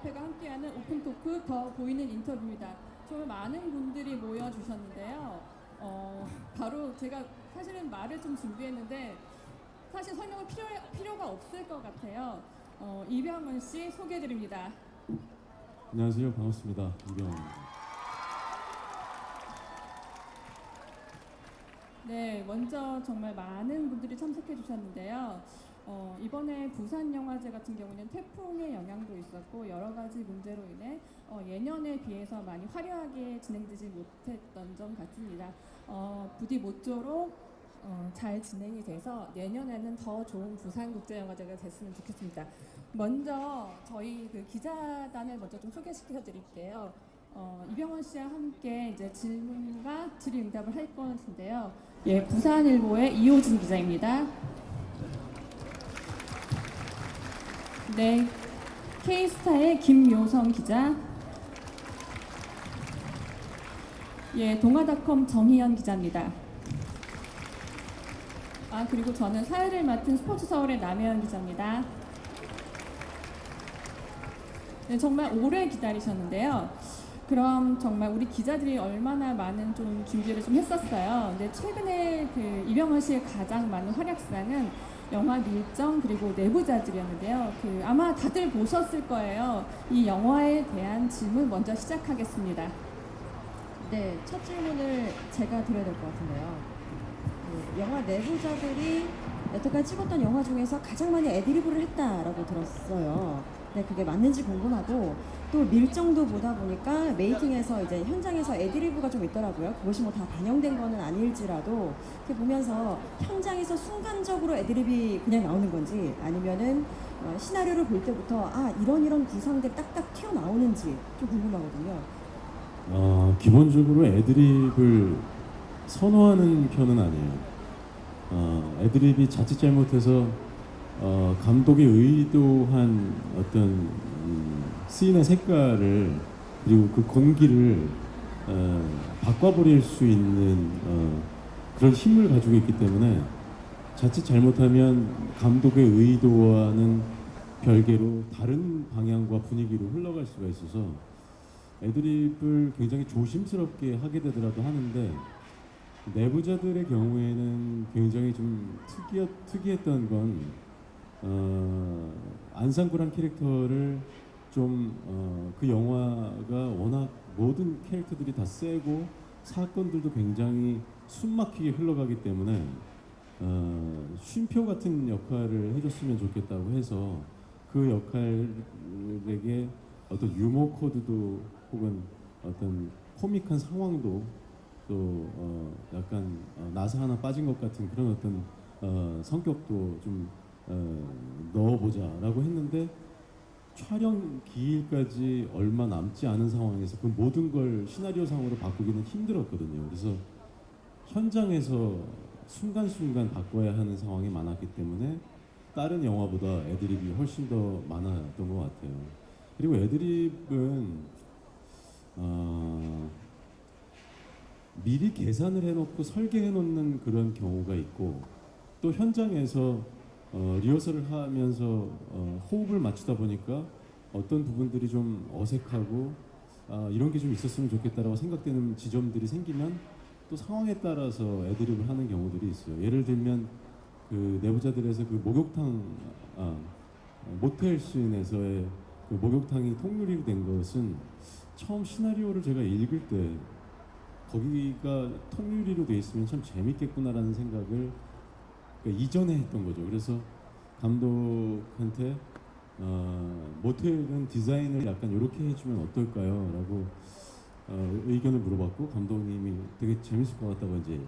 연합회가 함께하는 오픈토크 더 보이는 인터뷰입니다. 정말 많은 분들이 모여주셨는데요. 바로 제가 사실은 말을 좀 준비했는데 사실 설명을 필요가 없을 것 같아요. 이병헌 씨 소개해드립니다. 안녕하세요. 반갑습니다. 이병헌입니다. 네, 먼저 정말 많은 분들이 참석해 주셨는데요. 이번에 부산영화제 같은 경우는 태풍의 영향도 있었고 여러 가지 문제로 인해 예년에 비해서 많이 화려하게 진행되지 못했던 점 같습니다. 부디 모쪼록 잘 진행이 돼서 내년에는 더 좋은 부산국제영화제가 됐으면 좋겠습니다. 먼저 저희 그 기자단을 먼저 좀 소개시켜 드릴게요. 이병헌 씨와 함께 이제 질문과 질의응답을 할 건데요. 예, 부산일보의 이호진 기자입니다. 네, K스타의 김묘성 기자. 예, 동아닷컴 정희연 기자입니다. 그리고 저는 사회를 맡은 스포츠서울의 남혜연 기자입니다. 네, 정말 오래 기다리셨는데요. 그럼 정말 우리 기자들이 얼마나 많은 좀 준비를 좀 했었어요. 근데 최근에 그 이병헌 씨의 가장 많은 활약상은 영화 밀정 그리고 내부자들이었는데요. 아마 다들 보셨을 거예요. 이 영화에 대한 질문 먼저 시작하겠습니다. 네, 첫 질문을 제가 드려야 될 것 같은데요. 영화 내부자들이 여태까지 찍었던 영화 중에서 가장 많이 애드리브를 했다라고 들었어요. 네, 그게 맞는지 궁금하고 또 밀정도 보다 보니까 메이킹에서 이제 현장에서 애드리브가 좀 있더라고요. 그것이 뭐 다 반영된 거는 아닐지라도 이렇게 보면서 현장에서 순간적으로 애드리브이 그냥 나오는 건지 아니면은 시나리오를 볼 때부터 이런 구상들이 딱딱 튀어나오는지 좀 궁금하거든요. 기본적으로 애드립을 선호하는 편은 아니에요. 애드립이 자칫 잘못해서 감독이 의도한 어떤 씬의 색깔을 그리고 그 공기를 바꿔버릴 수 있는 그런 힘을 가지고 있기 때문에 자칫 잘못하면 감독의 의도와는 별개로 다른 방향과 분위기로 흘러갈 수가 있어서 애드립을 굉장히 조심스럽게 하게 되더라도 하는데 내부자들의 경우에는 굉장히 좀 특이했던 건 안상구란 캐릭터를 좀 그 영화가 워낙 모든 캐릭터들이 다 세고 사건들도 굉장히 숨막히게 흘러가기 때문에 쉼표 같은 역할을 해줬으면 좋겠다고 해서 그 역할에게 어떤 유머 코드도 혹은 어떤 코믹한 상황도 또 약간 나사 하나 빠진 것 같은 그런 어떤 성격도 좀 넣어보자라고 했는데 촬영 기일까지 얼마 남지 않은 상황에서 그 모든 걸 시나리오상으로 바꾸기는 힘들었거든요. 그래서 현장에서 순간순간 바꿔야 하는 상황이 많았기 때문에 다른 영화보다 애드립이 훨씬 더 많았던 것 같아요. 그리고 애드립은 미리 계산을 해놓고 설계해놓는 그런 경우가 있고 또 현장에서 리허설을 하면서 호흡을 맞추다 보니까 어떤 부분들이 좀 어색하고 이런 게 좀 있었으면 좋겠다라고 생각되는 지점들이 생기면 또 상황에 따라서 애드립을 하는 경우들이 있어요. 예를 들면 그 내부자들에서 그 목욕탕 모텔 씬에서의 그 목욕탕이 통유리로 된 것은 처음 시나리오를 제가 읽을 때 거기가 통유리로 돼 있으면 참 재밌겠구나라는 생각을 그러니까 이전에 했던 거죠. 그래서 감독한테 모텔은 디자인을 약간 이렇게 해주면 어떨까요? 라고 의견을 물어봤고 감독님이 되게 재밌을 것 같다고 이제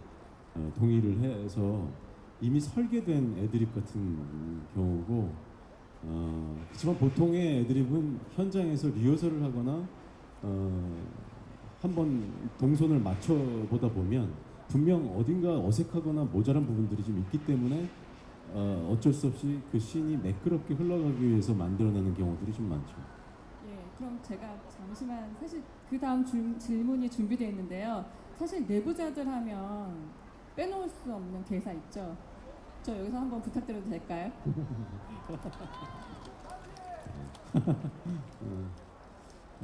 동의를 해서 이미 설계된 애드립 같은 경우고 그렇지만 보통의 애드립은 현장에서 리허설을 하거나 한번 동선을 맞춰보다 보면 분명 어딘가 어색하거나 모자란 부분들이 좀 있기 때문에 어쩔 수 없이 그 씬이 매끄럽게 흘러가기 위해서 만들어내는 경우들이 좀 많죠. 예, 그럼 제가 잠시만 사실 그 다음 질문이 준비되어 있는데요. 사실 내부자들 하면 빼놓을 수 없는 대사 있죠. 저 여기서 한번 부탁드려도 될까요?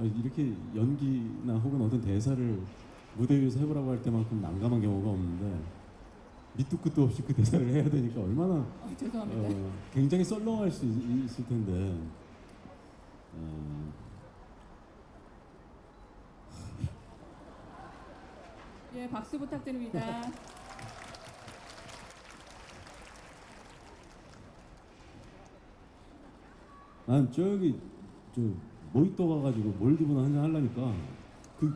이렇게 연기나 혹은 어떤 대사를 무대 위에서 해보라고 할 때만큼 난감한 경우가 없는데 밑도 끝도 없이 그 대사를 해야 되니까 얼마나 죄송합니다. 굉장히 썰렁할 수 있을 텐데 예, 박수 부탁드립니다. 난 저기 저 모히또 가가지고 몰디브나 한잔 하려니까 그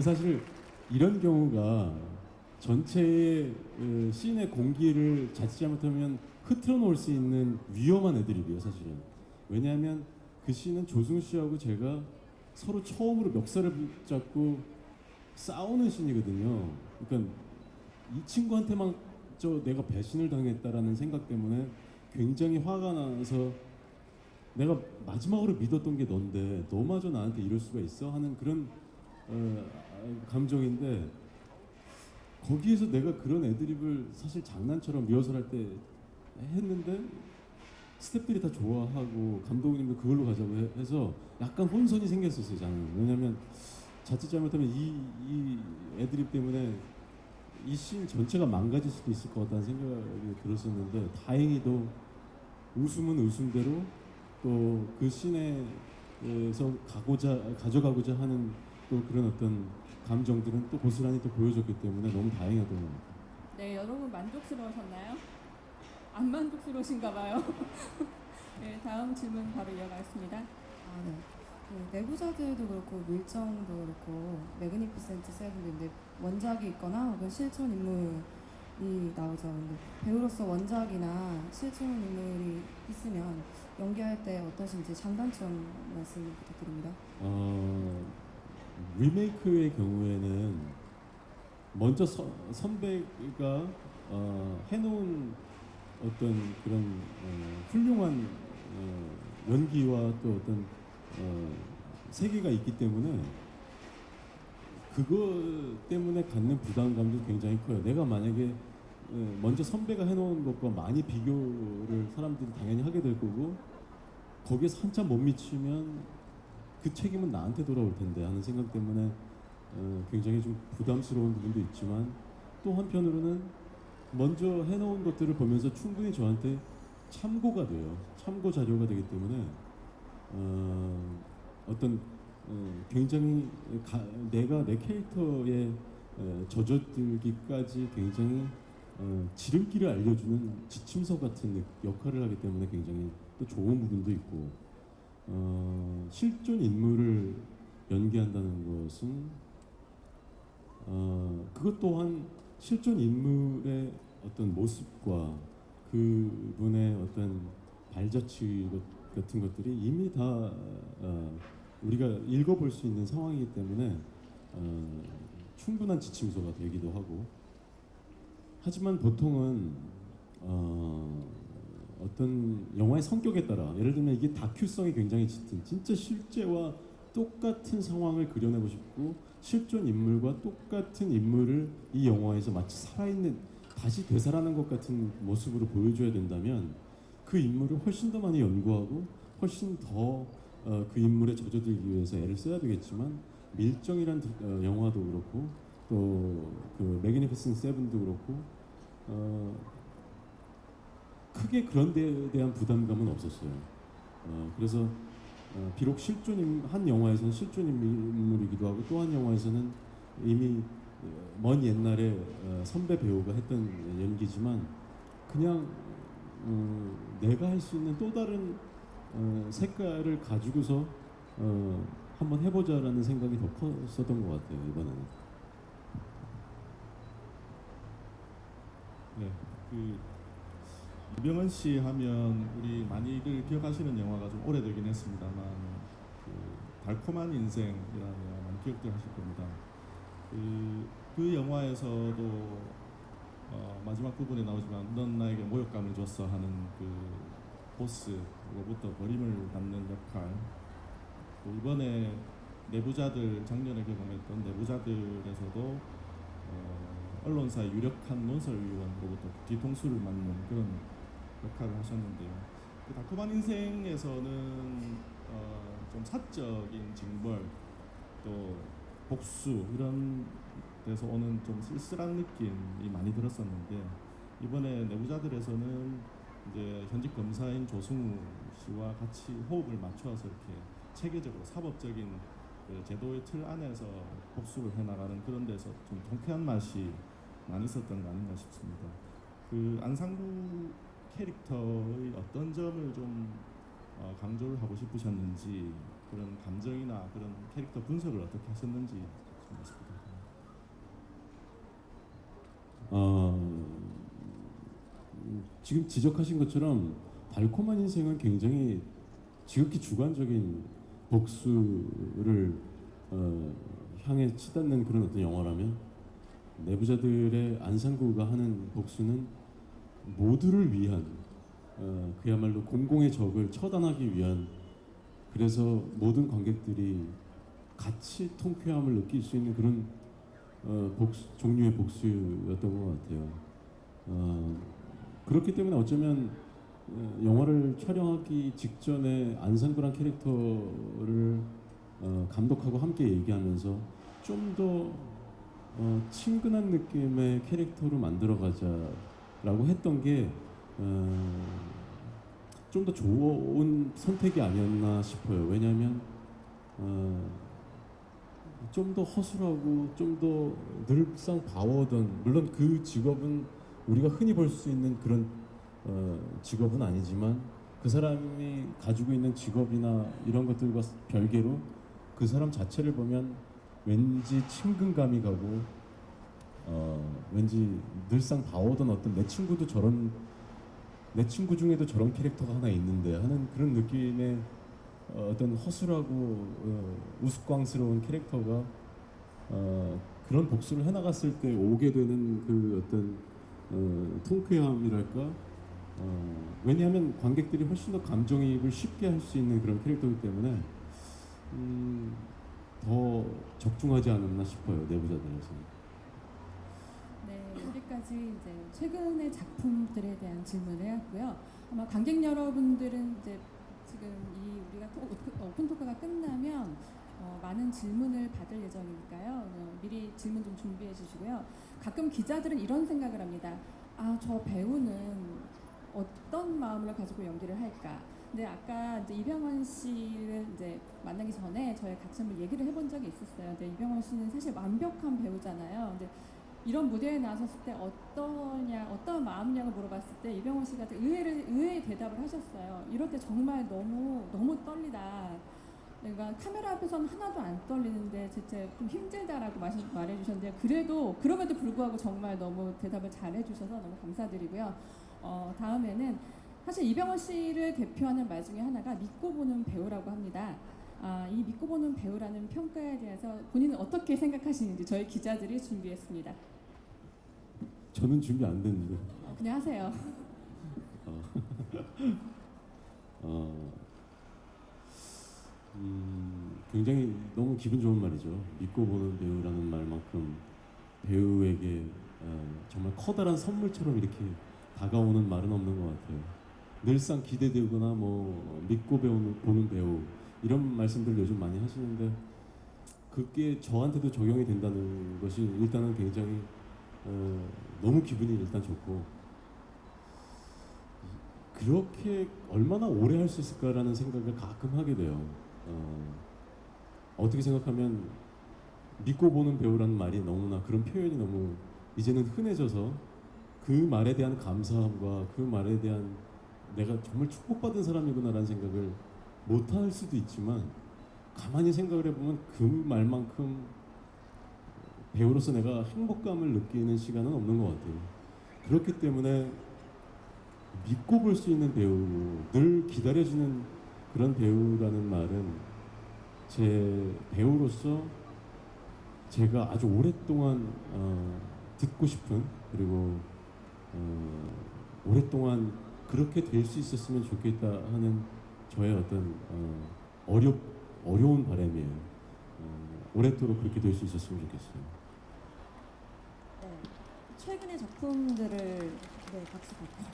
사실 이런 경우가 전체의 씬의 공기를 자칫 잘못하면 흐트러 놓을 수 있는 위험한 애드립이에요 사실은. 왜냐하면 그 씬은 조승우 씨하고 제가 서로 처음으로 멱살을 붙잡고 싸우는 씬이거든요. 그러니까 이 친구한테만 내가 배신을 당했다라는 생각 때문에 굉장히 화가 나서 내가 마지막으로 믿었던 게 넌데 너마저 나한테 이럴 수가 있어 하는 그런 감정인데 거기에서 내가 그런 애드립을 사실 장난처럼 리허설할 때 했는데 스태프들이 다 좋아하고 감독님도 그걸로 가자고 해서 약간 혼선이 생겼었어요 저는. 왜냐면 자칫 잘못하면 이 애드립 때문에 이 씬 전체가 망가질 수도 있을 것 같다는 생각이 들었었는데 다행히도 웃음은 웃음대로 또 그 씬에서 가져가고자 하는 또 그런 어떤 감정들은 또 고스란히 또 보여줬기 때문에 너무 다행이었던 것 같아요. 네, 여러분 만족스러우셨나요? 안 만족스러우신가 봐요. 네, 다음 질문 바로 이어가겠습니다. 아, 네. 그 내부자들도 그렇고 밀정도 그렇고 매그니피센트 세븐인데 원작이 있거나 혹은 실존 인물이 나오죠. 근데 배우로서 원작이나 실존 인물이 있으면 연기할 때 어떠신지 장단점 말씀 부탁드립니다. 리메이크의 경우에는 먼저 선배가 해놓은 어떤 그런 훌륭한 연기와 또 어떤 세계가 있기 때문에 그거 때문에 갖는 부담감도 굉장히 커요. 내가 만약에 먼저 선배가 해놓은 것과 많이 비교를 사람들이 당연히 하게 될 거고 거기에서 한참 못 미치면 그 책임은 나한테 돌아올 텐데 하는 생각 때문에 굉장히 좀 부담스러운 부분도 있지만 또 한편으로는 먼저 해놓은 것들을 보면서 충분히 저한테 참고가 돼요. 참고 자료가 되기 때문에 어떤 굉장히 내가 내 캐릭터에 젖어들기까지 굉장히 지름길을 알려주는 지침서 같은 역할을 하기 때문에 굉장히 또 좋은 부분도 있고 실존 인물을 연기한다는 것은 그것 또한 실존 인물의 어떤 모습과 그분의 어떤 발자취 같은 것들이 이미 다 우리가 읽어볼 수 있는 상황이기 때문에 충분한 지침서가 되기도 하고 하지만 보통은 어떤 영화의 성격에 따라 예를 들면 이게 다큐성이 굉장히 짙은 진짜 실제와 똑같은 상황을 그려내고 싶고 실존 인물과 똑같은 인물을 이 영화에서 마치 살아있는 다시 되살아난 것 같은 모습으로 보여줘야 된다면 그 인물을 훨씬 더 많이 연구하고 훨씬 더 그 인물에 젖어들기 위해서 애를 써야 되겠지만 밀정이란 영화도 그렇고 또 그 매그니피센트 세븐도 그렇고 크게 그런 데에 대한 부담감은 없었어요. 그래서 비록 한 영화에서는 실존 인물이기도 하고 또 한 영화에서는 이미 먼 옛날에 선배 배우가 했던 연기지만 그냥 내가 할 수 있는 또 다른 색깔을 가지고서 한번 해보자라는 생각이 더 컸었던 것 같아요 이번에는. 네, 그 이병헌 씨 하면 우리 많이들 기억하시는 영화가 좀 오래되긴 했습니다만 그 달콤한 인생이라는 영화 많이 기억들 하실 겁니다. 그 영화에서도 마지막 부분에 나오지만 넌 나에게 모욕감을 줬어 하는 그 보스로부터 버림을 받는 역할, 또 이번에 내부자들 작년에 개봉했던 내부자들에서도 언론사의 유력한 논설위원으로부터 뒤통수를 맞는 그런 역할을 하셨는데요. 그 달콤한 인생에서는 좀 사적인 징벌 또 복수 이런 데서 오는 좀 쓸쓸한 느낌이 많이 들었었는데 이번에 내부자들에서는 이제 현직 검사인 조승우 씨와 같이 호흡을 맞춰서 이렇게 체계적으로 사법적인 그 제도의 틀 안에서 복수를 해나가는 그런 데서 좀 통쾌한 맛이 많이 있었던 거 아닌가 싶습니다. 그 안상구 캐릭터의 어떤 점을 좀 강조를 하고 싶으셨는지 그런 감정이나 그런 캐릭터 분석을 어떻게 하셨는지 좀 말씀 부탁드립니다. 지금 지적하신 것처럼 달콤한 인생은 굉장히 지극히 주관적인 복수를 향해 치닫는 그런 어떤 영화라면 내부자들의 안상구가 하는 복수는 모두를 위한 그야말로 공공의 적을 처단하기 위한 그래서 모든 관객들이 같이 통쾌함을 느낄 수 있는 그런 종류의 복수였던 것 같아요. 그렇기 때문에 어쩌면 영화를 촬영하기 직전에 안상구란 캐릭터를 감독하고 함께 얘기하면서 좀 더 친근한 느낌의 캐릭터로 만들어가자라고 했던 게 좀 더 좋은 선택이 아니었나 싶어요. 왜냐하면 좀 더 허술하고 좀 더 늘상 봐오던 물론 그 직업은 우리가 흔히 볼 수 있는 그런 직업은 아니지만 그 사람이 가지고 있는 직업이나 이런 것들과 별개로 그 사람 자체를 보면 왠지 친근감이 가고 왠지 늘상 봐오던 어떤 내 친구 중에도 저런 캐릭터가 하나 있는데 하는 그런 느낌의 어떤 허술하고 우스꽝스러운 캐릭터가 그런 복수를 해나갔을 때 오게 되는 그 어떤 통쾌함이랄까 왜냐하면 관객들이 훨씬 더 감정이입을 쉽게 할 수 있는 그런 캐릭터이기 때문에 더 적중하지 않았나 싶어요. 내부자들에서. 네, 여기까지 이제 최근의 작품들에 대한 질문을 해왔고요. 아마 관객 여러분들은 이제 지금 우리가 오픈 토크가 끝나면 많은 질문을 받을 예정이니까요. 미리 질문 좀 준비해 주시고요. 가끔 기자들은 이런 생각을 합니다. 아, 저 배우는 어떤 마음을 가지고 연기를 할까? 근데 아까 이제 이병헌 씨를 이제 만나기 전에 저희 같이 한번 얘기를 해본 적이 있었어요. 근데 이병헌 씨는 사실 완벽한 배우잖아요. 근데 이런 무대에 나섰을 때 어떤 마음냐고 물어봤을 때 이병헌 씨가 의외의 대답을 하셨어요. 이럴 때 정말 너무 떨리다. 그러니까 카메라 앞에서는 하나도 안 떨리는데 진짜 좀 힘들다라고 말해주셨는데 그럼에도 불구하고 정말 너무 대답을 잘해주셔서 너무 감사드리고요. 다음에는 사실 이병헌 씨를 대표하는 말 중에 하나가 믿고 보는 배우라고 합니다. 이 믿고 보는 배우라는 평가에 대해서 본인은 어떻게 생각하시는지 저희 기자들이 준비했습니다. 저는 준비 안 됐는데. 그냥 하세요. 굉장히 너무 기분 좋은 말이죠. 믿고 보는 배우라는 말만큼 배우에게 정말 커다란 선물처럼 이렇게 다가오는 말은 없는 것 같아요. 늘상 기대되거나 믿고 보는 배우 이런 말씀들 요즘 많이 하시는데 그게 저한테도 적용이 된다는 것이 일단은 굉장히 너무 기분이 일단 좋고 그렇게 얼마나 오래 할 수 있을까라는 생각을 가끔 하게 돼요. 어떻게 생각하면 믿고 보는 배우라는 말이 너무나 그런 표현이 너무 이제는 흔해져서 그 말에 대한 감사함과 그 말에 대한 내가 정말 축복받은 사람이구나라는 생각을 못할 수도 있지만 가만히 생각을 해보면 그 말만큼 배우로서 내가 행복감을 느끼는 시간은 없는 것 같아요. 그렇기 때문에 믿고 볼 수 있는 배우, 늘 기다려주는 그런 배우라는 말은 제 배우로서 제가 아주 오랫동안 듣고 싶은 그리고 오랫동안 그렇게 될 수 있었으면 좋겠다 하는 저의 어떤 어려운 바람이에요. 오랫도록 그렇게 될 수 있었으면 좋겠어요. 네, 최근의 작품들을 박수 받고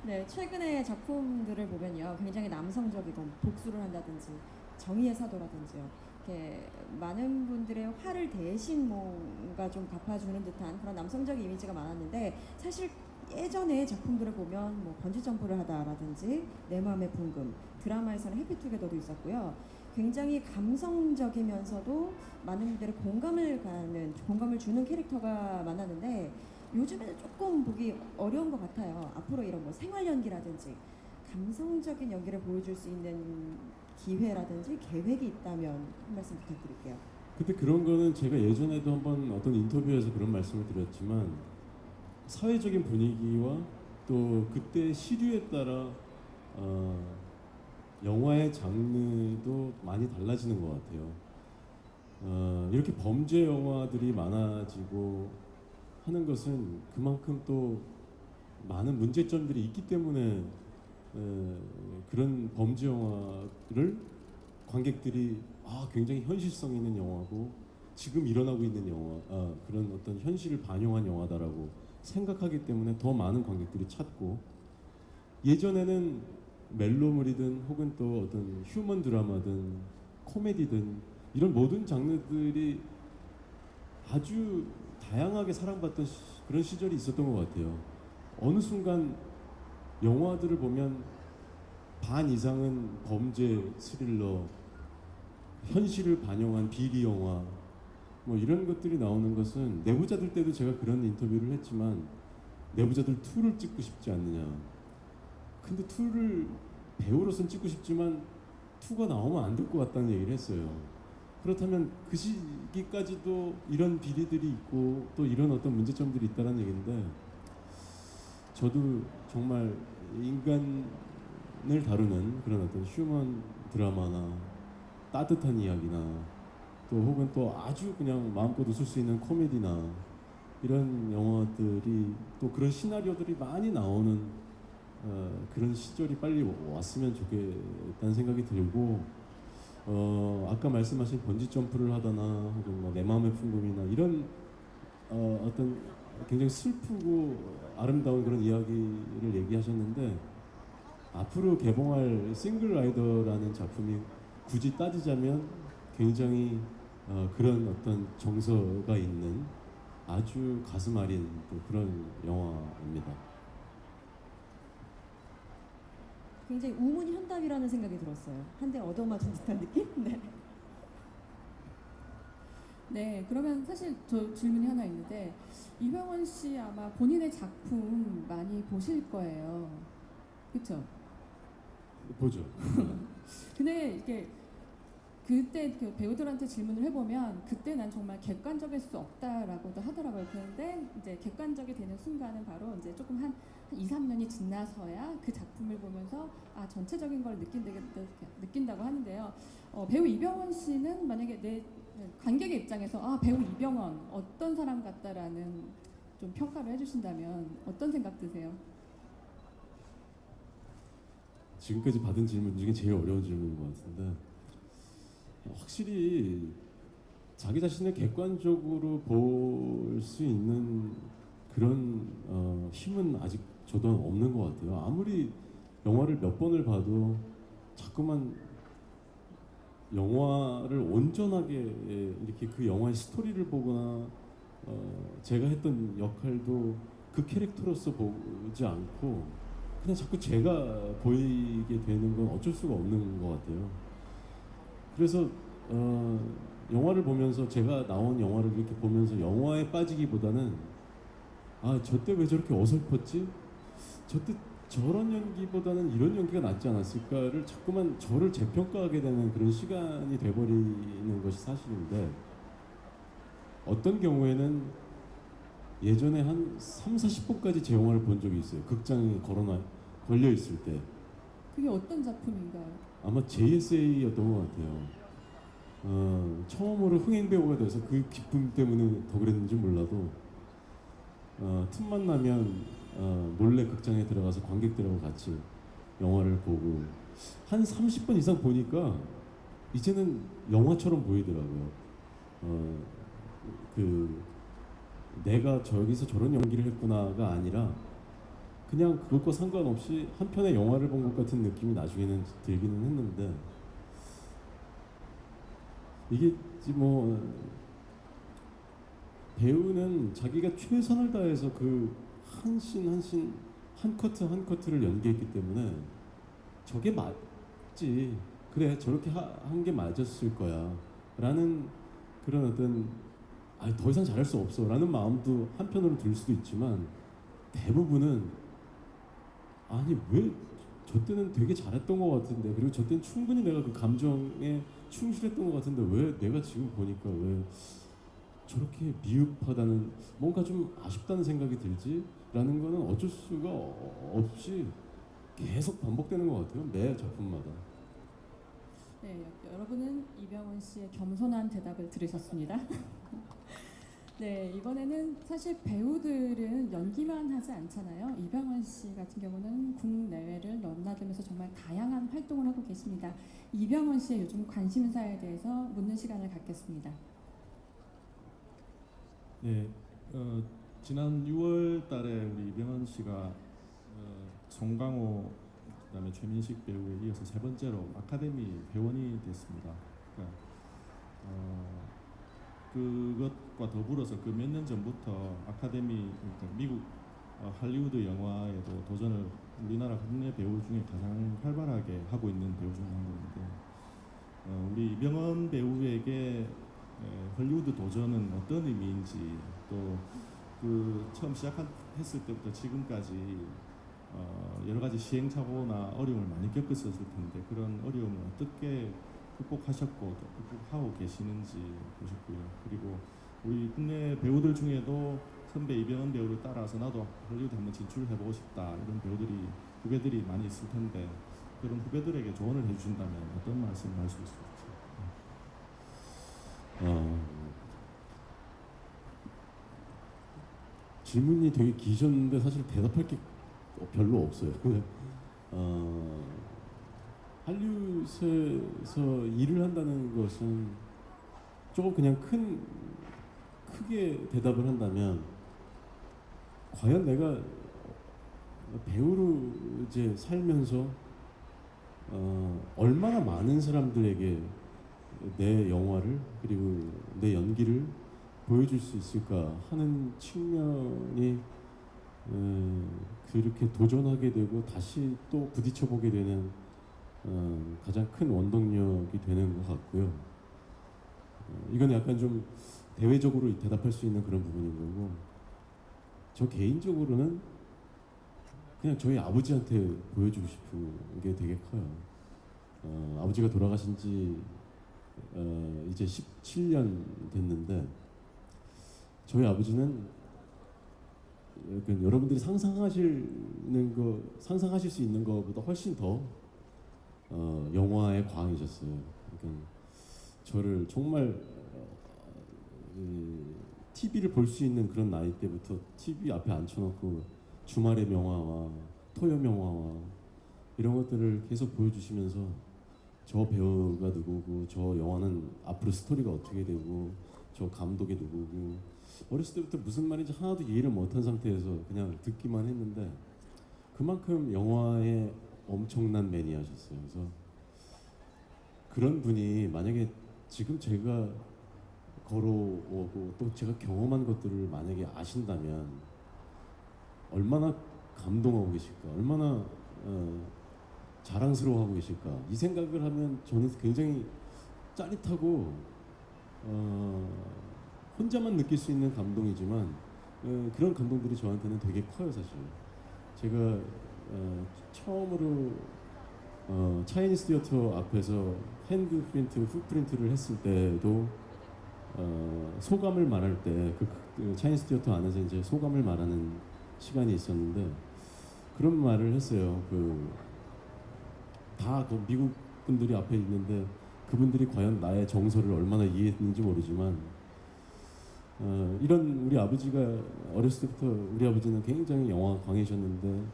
네, 최근의 작품들을 보면요, 굉장히 남성적이고 복수를 한다든지 정의의 사도라든지요. 이렇게 많은 분들의 화를 대신 뭔가 좀 갚아주는 듯한 그런 남성적인 이미지가 많았는데 사실 예전의 작품들을 보면 뭐 번지 점프를 하다라든지 내 마음의 풍금, 드라마에서는 해피투게더도 있었고요. 굉장히 감성적이면서도 많은 분들의 공감을 주는 캐릭터가 많았는데 요즘에는 조금 보기 어려운 것 같아요. 앞으로 이런 뭐 생활 연기라든지 감성적인 연기를 보여줄 수 있는 기회라든지 계획이 있다면 한 말씀 부탁드릴게요. 근데 그런 거는 제가 예전에도 한번 어떤 인터뷰에서 그런 말씀을 드렸지만 사회적인 분위기와 또 그때 시류에 따라 영화의 장르도 많이 달라지는 것 같아요. 이렇게 범죄 영화들이 많아지고 하는 것은 그만큼 또 많은 문제점들이 있기 때문에 그런 범죄 영화를 관객들이 굉장히 현실성 있는 영화고 지금 일어나고 있는 영화, 그런 어떤 현실을 반영한 영화다라고 생각하기 때문에 더 많은 관객들이 찾고 예전에는 멜로물이든 혹은 또 어떤 휴먼 드라마든 코미디든 이런 모든 장르들이 아주 다양하게 사랑받던 그런 시절이 있었던 것 같아요. 어느 순간 영화들을 보면 반 이상은 범죄 스릴러, 현실을 반영한 비리 영화 뭐 이런 것들이 나오는 것은 내부자들 때도 제가 그런 인터뷰를 했지만 내부자들 2를 찍고 싶지 않느냐. 근데 2를 배우로서는 찍고 싶지만 2가 나오면 안 될 것 같다는 얘기를 했어요. 그렇다면 그 시기까지도 이런 비리들이 있고 또 이런 어떤 문제점들이 있다는 얘기인데 저도 정말 인간을 다루는 그런 어떤 휴먼 드라마나 따뜻한 이야기나 또 혹은 또 아주 그냥 마음껏 웃을 수 있는 코미디나 이런 영화들이 또 그런 시나리오들이 많이 나오는 그런 시절이 빨리 왔으면 좋겠다는 생각이 들고 아까 말씀하신 번지 점프를 하거나 혹은 뭐 내 마음의 풍금이나 이런 어떤 굉장히 슬프고 아름다운 그런 이야기를 얘기하셨는데 앞으로 개봉할 싱글 라이더라는 작품이 굳이 따지자면 굉장히 그런 어떤 정서가 있는 아주 가슴 아린 또 그런 영화입니다. 굉장히 우문현답이라는 생각이 들었어요. 한 대 얻어맞은 듯한 느낌? 네. 네, 그러면 사실 저 질문이 하나 있는데 이병헌 씨 아마 본인의 작품 많이 보실 거예요. 그렇죠? 보죠. 근데 이게 그때 그 배우들한테 질문을 해보면 그때 난 정말 객관적일 수 없다라고도 하더라고요. 그런데 이제 객관적이 되는 순간은 바로 이제 조금 한 2, 3년이 지나서야 그 작품을 보면서 전체적인 걸 느낀다고 하는데요. 배우 이병헌 씨는 만약에 내 관객의 입장에서 배우 이병헌 어떤 사람 같다라는 좀 평가를 해주신다면 어떤 생각 드세요? 지금까지 받은 질문 중에 제일 어려운 질문인 것 같은데 확실히 자기 자신을 객관적으로 볼 수 있는 그런 힘은 아직 저도 없는 것 같아요. 아무리 영화를 몇 번을 봐도 자꾸만 영화를 온전하게 이렇게 그 영화의 스토리를 보거나 제가 했던 역할도 그 캐릭터로서 보지 않고 그냥 자꾸 제가 보이게 되는 건 어쩔 수가 없는 것 같아요. 그래서 영화를 보면서 제가 나온 영화를 이렇게 보면서 영화에 빠지기보다는 저 때 왜 저렇게 어설펐지? 저 때 저런 연기보다는 이런 연기가 낫지 않았을까를 자꾸만 저를 재평가하게 되는 그런 시간이 돼버리는 것이 사실인데 어떤 경우에는 예전에 한 3, 40번까지 제 영화를 본 적이 있어요. 극장에 걸려 있을 때. 그게 어떤 작품인가요? 아마 JSA였던 것 같아요. 처음으로 흥행 배우가 돼서 그 기쁨 때문에 더 그랬는지 몰라도 틈만 나면 몰래 극장에 들어가서 관객들하고 같이 영화를 보고 한 30번 이상 보니까 이제는 영화처럼 보이더라고요. 내가 저기서 저런 연기를 했구나가 아니라 그냥 그것과 상관없이 한 편의 영화를 본 것 같은 느낌이 나중에는 들기는 했는데 이게 뭐 배우는 자기가 최선을 다해서 그 한 씬 한 씬 한 커트 한 커트를 연기했기 때문에 저게 맞지 그래 저렇게 한 게 맞았을 거야 라는 그런 어떤 더 이상 잘할 수 없어 라는 마음도 한편으로 들 수도 있지만 대부분은 아니 왜 저 때는 되게 잘했던 것 같은데 그리고 저 때는 충분히 내가 그 감정에 충실했던 것 같은데 왜 내가 지금 보니까 왜 저렇게 미흡하다는 뭔가 좀 아쉽다는 생각이 들지? 라는 거는 어쩔 수가 없이 계속 반복되는 것 같아요. 매 작품마다. 네, 여러분은 이병헌 씨의 겸손한 대답을 들으셨습니다. 네, 이번에는 사실 배우들은 연기만 하지 않잖아요. 이병헌 씨 같은 경우는 국내외를 넘나들면서 정말 다양한 활동을 하고 계십니다. 이병헌 씨의 요즘 관심사에 대해서 묻는 시간을 갖겠습니다. 네, 지난 6월 달에 우리 이병헌 씨가 송강호 그다음에 최민식 배우에 이어서 세 번째로 아카데미 회원이 됐습니다. 그러니까 그것과 더불어서 그 몇 년 전부터 아카데미 그러니까 미국 할리우드 영화에도 도전을 우리나라 국내 배우 중에 가장 활발하게 하고 있는 배우 중 한 분인데 우리 이병헌 배우에게 헐리우드 도전은 어떤 의미인지 또 그 처음 시작했을 때부터 지금까지 여러 가지 시행착오나 어려움을 많이 겪었을 텐데 그런 어려움을 어떻게 극복하셨고 또 극복하고 계시는지 보셨고요. 그리고 우리 국내 배우들 중에도 선배 이병헌 배우를 따라서 나도 헐리우드 한번 진출해보고 싶다 이런 후배들이 많이 있을 텐데 그런 후배들에게 조언을 해주신다면 어떤 말씀을 할 수 있을지. 질문이 되게 기셨는데 사실 대답할 게 별로 없어요. 할리우드에서 일을 한다는 것은 조금 그냥 크게 대답을 한다면 과연 내가 배우로 이제 살면서 얼마나 많은 사람들에게 내 영화를 그리고 내 연기를 보여줄 수 있을까 하는 측면이 그렇게 도전하게 되고 다시 또 부딪혀보게 되는 가장 큰 원동력이 되는 것 같고요. 이건 약간 좀 대외적으로 대답할 수 있는 그런 부분인 거고 저 개인적으로는 그냥 저희 아버지한테 보여주고 싶은 게 되게 커요. 아버지가 돌아가신 지 이제 17년 됐는데 저희 아버지는 여러분들이 상상하실 수 있는 것보다 훨씬 더 영화의 광이셨어요. 그러니까 저를 정말 TV를 볼 수 있는 그런 나이 때부터 TV 앞에 앉혀놓고 주말의 명화와 토요 명화와 이런 것들을 계속 보여주시면서 저 배우가 누구고 저 영화는 앞으로 스토리가 어떻게 되고 저 감독이 누구고 어렸을 때부터 무슨 말인지 하나도 이해를 못한 상태에서 그냥 듣기만 했는데 그만큼 영화에 엄청난 매니아셨어요. 그래서 그런 분이 만약에 지금 제가 걸어오고 또 제가 경험한 것들을 만약에 아신다면 얼마나 감동하고 계실까, 얼마나 자랑스러워하고 계실까 이 생각을 하면 저는 굉장히 짜릿하고 혼자만 느낄 수 있는 감동이지만 그런 감동들이 저한테는 되게 커요. 사실 제가 처음으로 차이니스 티어터 앞에서 핸드 프린트, 풋프린트를 했을 때도 소감을 말할 때 그 차이니스 티어터 안에서 이제 소감을 말하는 시간이 있었는데 그런 말을 했어요. 다 미국 분들이 앞에 있는데 그분들이 과연 나의 정서를 얼마나 이해했는지 모르지만 이런 우리 아버지가 어렸을 때부터 우리 아버지는 굉장히 영화 광이셨는데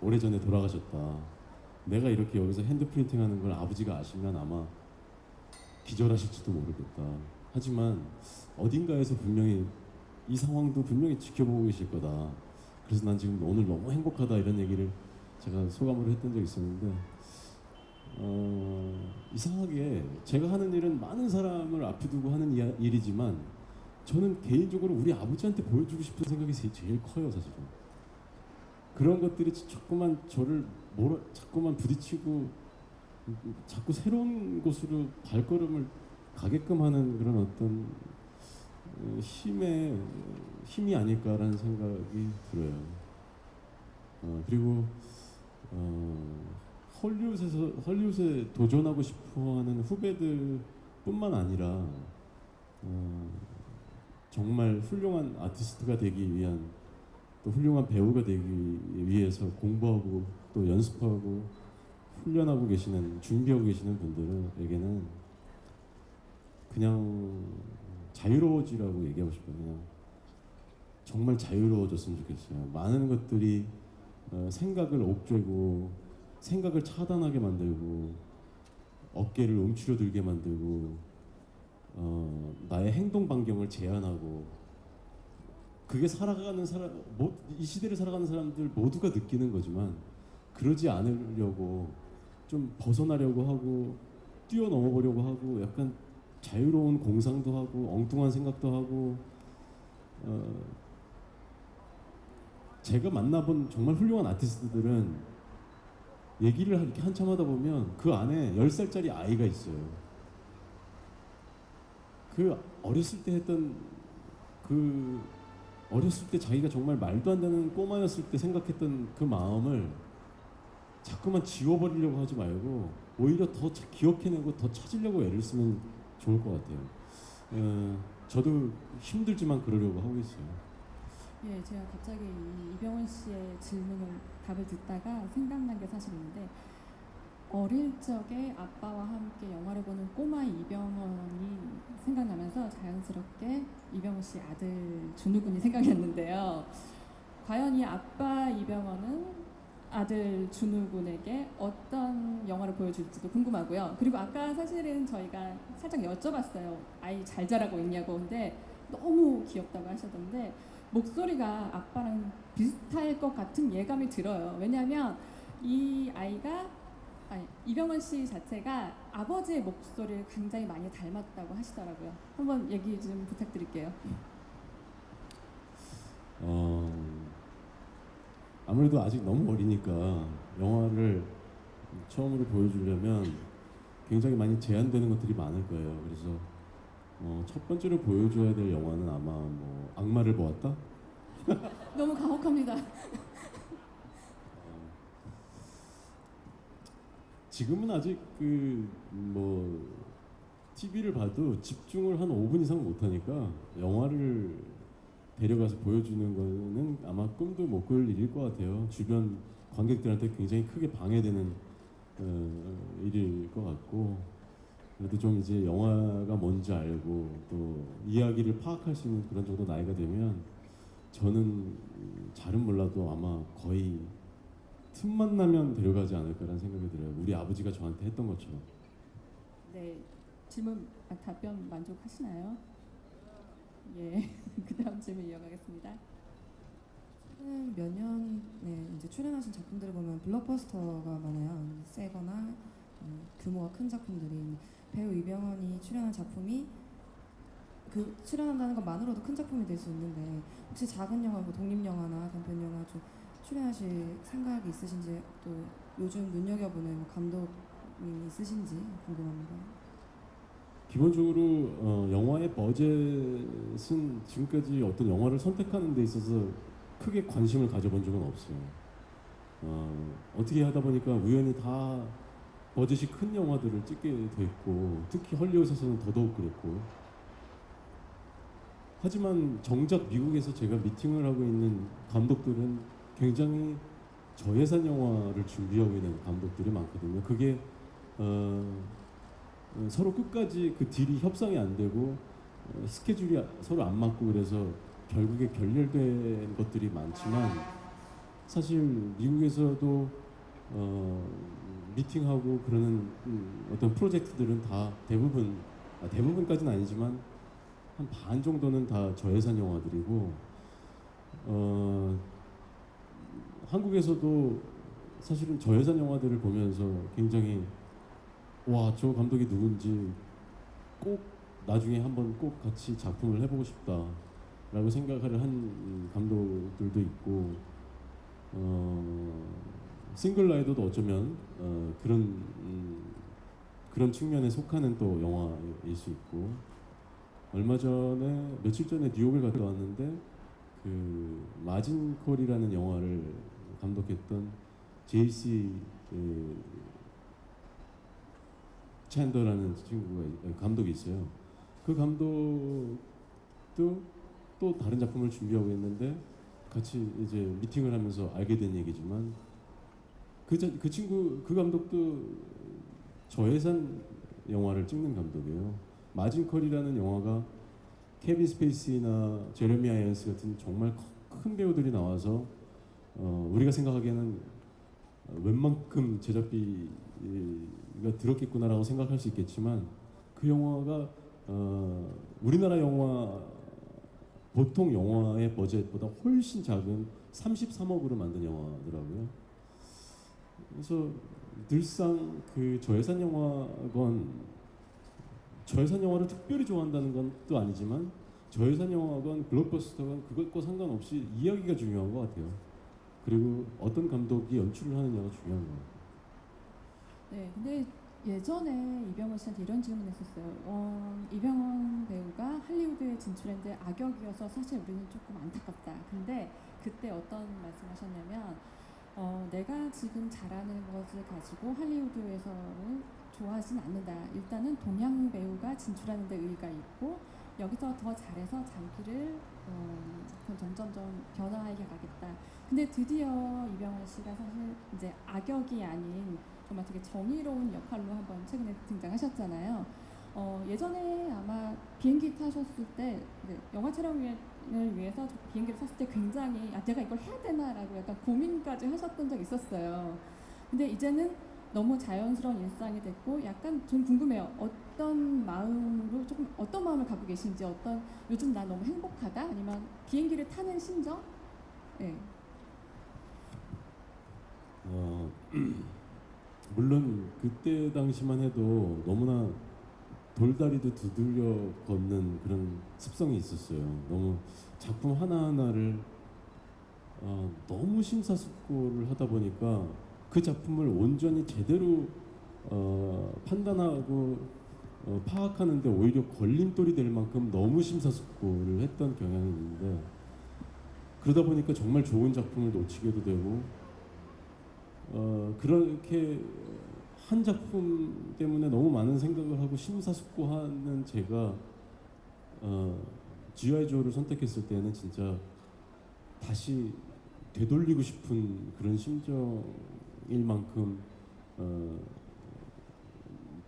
오래전에 돌아가셨다. 내가 이렇게 여기서 핸드 프린팅하는 걸 아버지가 아시면 아마 기절하실지도 모르겠다. 하지만 어딘가에서 분명히 이 상황도 분명히 지켜보고 계실 거다. 그래서 난 지금 오늘 너무 행복하다 이런 얘기를 제가 소감으로 했던 적이 있었는데 이상하게 제가 하는 일은 많은 사람을 앞에 두고 하는 일이지만 저는 개인적으로 우리 아버지한테 보여주고 싶은 생각이 제일 커요, 사실은. 그런 것들이 자꾸만 저를 자꾸만 부딪히고 자꾸 새로운 곳으로 발걸음을 가게끔 하는 그런 어떤 힘이 아닐까라는 생각이 들어요. 그리고 헐리우드에 도전하고 싶어하는 후배들뿐만 아니라 정말 훌륭한 아티스트가 되기 위한 또 훌륭한 배우가 되기 위해서 공부하고 또 연습하고 훈련하고 계시는 준비하고 계시는 분들에게는 그냥 자유로워지라고 얘기하고 싶어요. 그냥 정말 자유로워졌으면 좋겠어요. 많은 것들이 생각을 옥죄고 생각을 차단하게 만들고 어깨를 움츠려들게 만들고 나의 행동 반경을 제한하고 그게 이 시대를 살아가는 사람들 모두가 느끼는 거지만 그러지 않으려고 좀 벗어나려고 하고 뛰어넘어 보려고 하고 약간 자유로운 공상도 하고 엉뚱한 생각도 하고 제가 만나본 정말 훌륭한 아티스트들은 얘기를 이렇게 한참 하다 보면 그 안에 10살짜리 아이가 있어요. 그 어렸을 때 했던 어렸을 때 자기가 정말 말도 안 되는 꼬마였을 때 생각했던 그 마음을 자꾸만 지워버리려고 하지 말고 오히려 더 기억해내고 더 찾으려고 애를 쓰면 좋을 것 같아요. 저도 힘들지만 그러려고 하고 있어요. 예, 제가 갑자기 이병헌 씨의 답을 듣다가 생각난 게 사실 있는데 어릴 적에 아빠와 함께 영화를 보는 꼬마 이병헌이 생각나면서 자연스럽게 이병헌 씨 아들 준우군이 생각이 났는데요. 과연 이 아빠 이병헌은 아들 준우군에게 어떤 영화를 보여줄지도 궁금하고요. 그리고 아까 사실은 저희가 살짝 여쭤봤어요. 아이 잘 자라고 있냐고. 근데 너무 귀엽다고 하셨던데 목소리가 아빠랑 비슷할 것 같은 예감이 들어요. 왜냐하면 이 이병헌 씨 자체가 아버지의 목소리를 굉장히 많이 닮았다고 하시더라고요. 한번 얘기 좀 부탁드릴게요. 아무래도 아직 너무 어리니까 영화를 처음으로 보여주려면 굉장히 많이 제한되는 것들이 많을 거예요. 그래서 첫 번째로 보여줘야 될 영화는 아마 악마를 보았다? 너무 가혹합니다. 지금은 아직 TV를 봐도 집중을 한 5분 이상 못하니까 영화를 데려가서 보여주는 거는 아마 꿈도 못 꿀 일일 것 같아요. 주변 관객들한테 굉장히 크게 방해되는 일일 것 같고 그래도 좀 이제 영화가 뭔지 알고 또 이야기를 파악할 수 있는 그런 정도 나이가 되면 저는 잘은 몰라도 아마 거의 틈만 나면 데려가지 않을까라는 생각이 들어요. 우리 아버지가 저한테 했던 것처럼. 네, 답변 만족하시나요? 예, 그 다음 질문 이어가겠습니다. 최근 몇 년에 이제 출연하신 작품들을 보면 블록버스터가 많아요. 세거나 규모가 큰 작품들이 배우 이병헌이 출연한 작품이 출연한다는 것만으로도 큰 작품이 될 수 있는데 혹시 작은 영화, 독립 영화나 단편 영화 좀 출연하실 생각이 있으신지 또 요즘 눈여겨보는 감독이 있으신지 궁금합니다. 기본적으로 영화의 버젯은 지금까지 어떤 영화를 선택하는 데 있어서 크게 관심을 가져본 적은 없어요. 어떻게 하다 보니까 우연히 다 버젯이 큰 영화들을 찍게 됐고 특히 헐리우드에서는 더더욱 그랬고 하지만 정작 미국에서 제가 미팅을 하고 있는 감독들은 굉장히 저예산 영화를 준비하고 있는 감독들이 많거든요. 그게 서로 끝까지 그 딜이 협상이 안 되고 스케줄이 서로 안 맞고 그래서 결국에 결렬된 것들이 많지만 사실 미국에서도 미팅하고 그러는 어떤 프로젝트들은 다 대부분까지는 아니지만 한 반 정도는 다 저예산 영화들이고 한국에서도 사실은 저예산 영화들을 보면서 굉장히 와, 저 감독이 누군지 꼭 나중에 한번 꼭 같이 작품을 해보고 싶다라고 생각을 한 감독들도 있고, 싱글 라이더도 어쩌면 그런 측면에 속하는 또 영화일 수 있고, 얼마 전에 며칠 전에 뉴욕을 갔다 왔는데 그 마진 콜이라는 영화를 감독했던 JC 챈더라는 친구가 감독이 있어요. 그 감독도 또 다른 작품을 준비하고 있는데 같이 이제 미팅을 하면서 알게 된 얘기지만 그 친구 그 감독도 저예산 영화를 찍는 감독이에요. 마진 컬이라는 영화가 케빈 스페이시나 제레미 아이언스 같은 정말 큰 배우들이 나와서 우리가 생각하기에는 웬만큼 제작비가 들었겠구나라고 생각할 수 있겠지만 그 영화가 우리나라 영화 보통 영화의 버젯보다 훨씬 작은 33억으로 만든 영화더라고요. 그래서 늘상 그 저예산 영화를 특별히 좋아한다는 건 또 아니지만 저예산 영화건 블록버스터건 그것과 상관없이 이야기가 중요한 것 같아요. 그리고 어떤 감독이 연출을 하느냐가 중요한 것 같아요. 네, 근데 예전에 이병헌 씨한테 이런 질문을 했었어요. 이병헌 배우가 할리우드에 진출했는데 악역이어서 사실 우리는 조금 안타깝다. 근데 그때 어떤 말씀하셨냐면 내가 지금 잘하는 것을 가지고 할리우드에서는 좋아하진 않는다. 일단은 동양 배우가 진출하는 데 의의가 있고 여기서 더 잘해서 장기를 점점점 변화하게 가겠다. 근데 드디어 이병헌 씨가 사실 이제 악역이 아닌 정말 되게 정의로운 역할로 한번 최근에 등장하셨잖아요. 예전에 아마 비행기 타셨을 때 영화 촬영을 위해서 비행기를 탔을 때 굉장히 내가 이걸 해야 되나라고 약간 고민까지 하셨던 적 있었어요. 근데 이제는 너무 자연스러운 일상이 됐고 약간 좀 궁금해요. 어떤 마음을 갖고 계신지, 요즘 나 너무 행복하다 아니면 비행기를 타는 심정? 네. 물론 그때 당시만 해도 너무나 돌다리도 두들려 걷는 그런 습성이 있었어요. 너무 작품 하나하나를 너무 심사숙고를 하다 보니까 그 작품을 온전히 제대로 판단하고 파악하는데 오히려 걸림돌이 될 만큼 너무 심사숙고를 했던 경향이 있는데, 그러다 보니까 정말 좋은 작품을 놓치게도 되고 그렇게 한 작품 때문에 너무 많은 생각을 하고 심사숙고하는 제가 G.I. 조를 선택했을 때는 진짜 다시 되돌리고 싶은 그런 심정일 만큼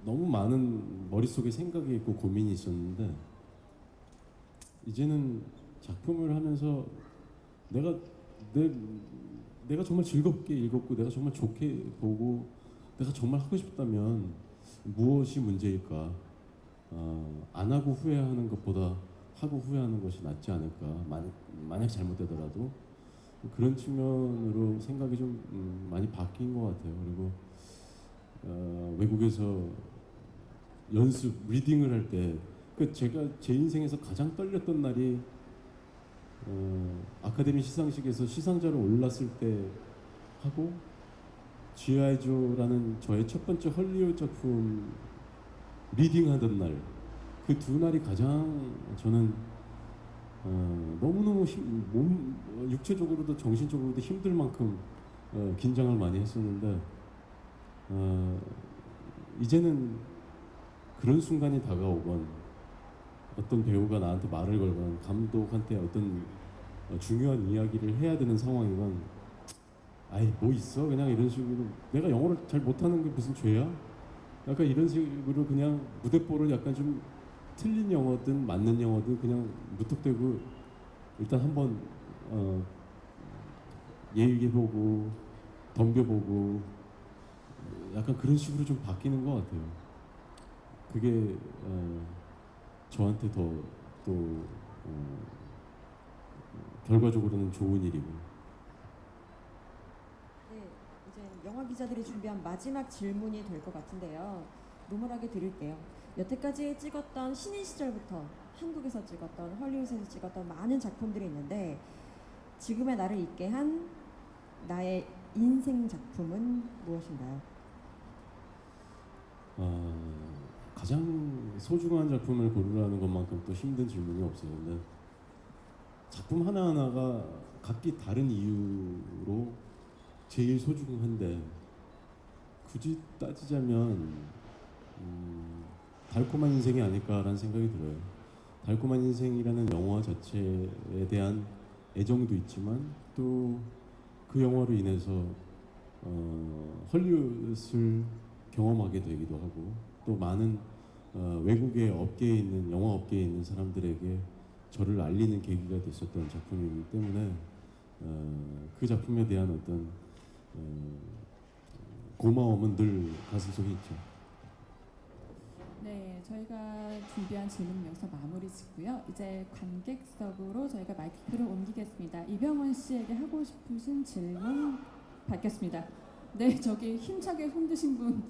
너무 많은 머릿속에 생각이 있고 고민이 있었는데, 이제는 작품을 하면서 내가 정말 즐겁게 읽었고 내가 정말 좋게 보고 내가 정말 하고 싶다면 무엇이 문제일까? 안 하고 후회하는 것보다 하고 후회하는 것이 낫지 않을까? 만약 잘못되더라도 그런 측면으로 생각이 좀 많이 바뀐 것 같아요. 그리고 외국에서 연습 리딩을 할 때 제가 제 인생에서 가장 떨렸던 날이 아카데미 시상식에서 시상자로 올랐을 때 하고 G.I. 조라는 저의 첫 번째 헐리우드 작품 리딩하던 날, 그 두 날이 가장 저는 너무너무 육체적으로도 정신적으로도 힘들 만큼 긴장을 많이 했었는데, 이제는 그런 순간이 다가오건 어떤 배우가 나한테 말을 걸건 감독한테 어떤 중요한 이야기를 해야 되는 상황이건 아이 뭐 있어 그냥 이런 식으로 내가 영어를 잘 못하는 게 무슨 죄야? 약간 이런 식으로 그냥 무대뽀를 약간 좀 틀린 영어든 맞는 영어든 그냥 무턱대고 일단 한번 얘기해보고 덤벼보고 약간 그런 식으로 좀 바뀌는 것 같아요. 그게 저한테 또 결과적으로는 좋은 일이고. 영화 기자들이 준비한 마지막 질문이 될 것 같은데요. 노멀하게 드릴게요. 여태까지 찍었던 신인 시절부터 한국에서 찍었던 헐리우드에서 찍었던 많은 작품들이 있는데 지금의 나를 있게 한 나의 인생 작품은 무엇인가요? 가장 소중한 작품을 고르라는 것만큼 또 힘든 질문이 없었는데 작품 하나하나가 각기 다른 이유로 제일 소중한데 굳이 따지자면 달콤한 인생이 아닐까라는 생각이 들어요. 달콤한 인생이라는 영화 자체에 대한 애정도 있지만 또 그 영화로 인해서 헐리우드를 경험하게 되기도 하고 또 많은 외국의 업계에 있는 영화 업계에 있는 사람들에게 저를 알리는 계기가 됐었던 작품이기 때문에 그 작품에 대한 어떤 고마움은 늘 가슴속에 있죠. 네, 저희가 준비한 질문은 여기서 마무리 짓고요. 이제 관객석으로 저희가 마이크를 옮기겠습니다. 이병헌 씨에게 하고 싶으신 질문 받겠습니다. 네, 저기 힘차게 손 드신 분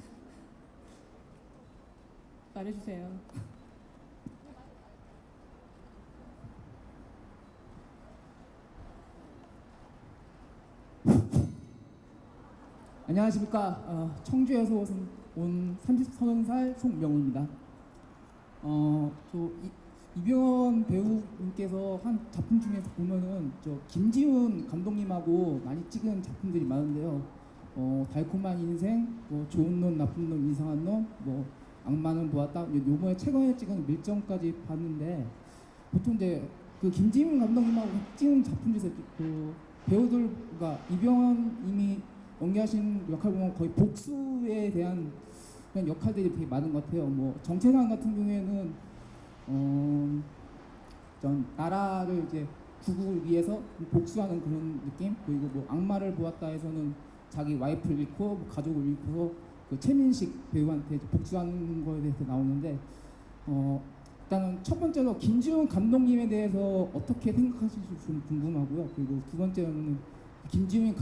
말해주세요. 안녕하십니까. 청주에서 온 30살 송명우입니다. 이병헌 배우님께서 한 작품 중에서 보면은 김지훈 감독님하고 많이 찍은 작품들이 많은데요. 달콤한 인생, 좋은 놈, 나쁜 놈, 이상한 놈, 악마는 보았다. 요번에 최근에 찍은 밀정까지 봤는데 보통 이제 그 김지훈 감독님하고 찍은 작품 중에서 그 배우들과 이병헌님이 연기하신 역할 보면 거의 복수에 대한 그런 역할들이 되게 많은 것 같아요. 정체산 같은 경우에는 전 나라를 이제 구국을 위해서 복수하는 그런 느낌. 그리고 악마를 보았다에서는 자기 와이프를 잃고 가족을 잃고서 그 최민식 배우한테 이제 복수하는 거에 대해서 나오는데 일단은 첫 번째로 김지훈 감독님에 대해서 어떻게 생각하실지 좀 궁금하고요. 그리고 두 번째로는 김지훈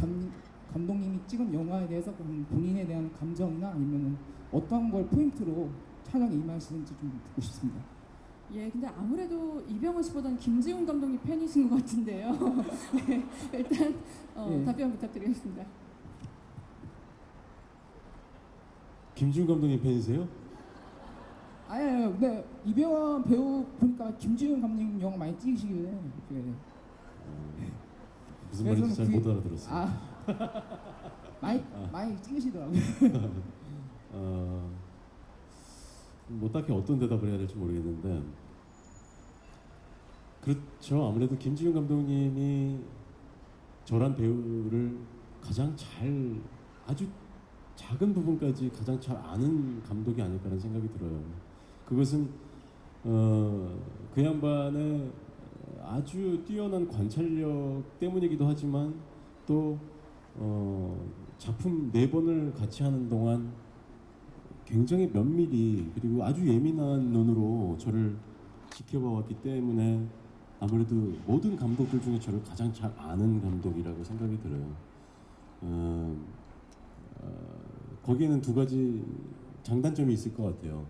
감독님이 찍은 영화에 대해서 본인에 대한 감정이나 아니면 어떤 걸 포인트로 촬영에 임하시는지 좀 듣고 싶습니다. 예, 근데 아무래도 이병헌 씨보다는 김지훈 감독님 팬이신 것 같은데요. 네, 일단 예. 답변 부탁드리겠습니다. 김지훈 감독님 팬이세요? 아니, 근데 이병헌 배우 보니까 김지훈 감독님 영화 많이 찍으시길래 무슨 말인지 잘 못 알아들었어요. 많이 찍으시더라고요. 뭐 딱히 어떤 대답을 해야 될지 모르겠는데 그렇죠. 아무래도 김지훈 감독님이 저란 배우를 가장 잘 아주 작은 부분까지 가장 잘 아는 감독이 아닐까라는 생각이 들어요. 그것은 그 양반의 아주 뛰어난 관찰력 때문이기도 하지만 또 작품 4번을 같이 하는 동안 굉장히 면밀히 그리고 아주 예민한 눈으로 저를 지켜봐 왔기 때문에 아무래도 모든 감독들 중에 저를 가장 잘 아는 감독이라고 생각이 들어요. 거기에는 두 가지 장단점이 있을 것 같아요.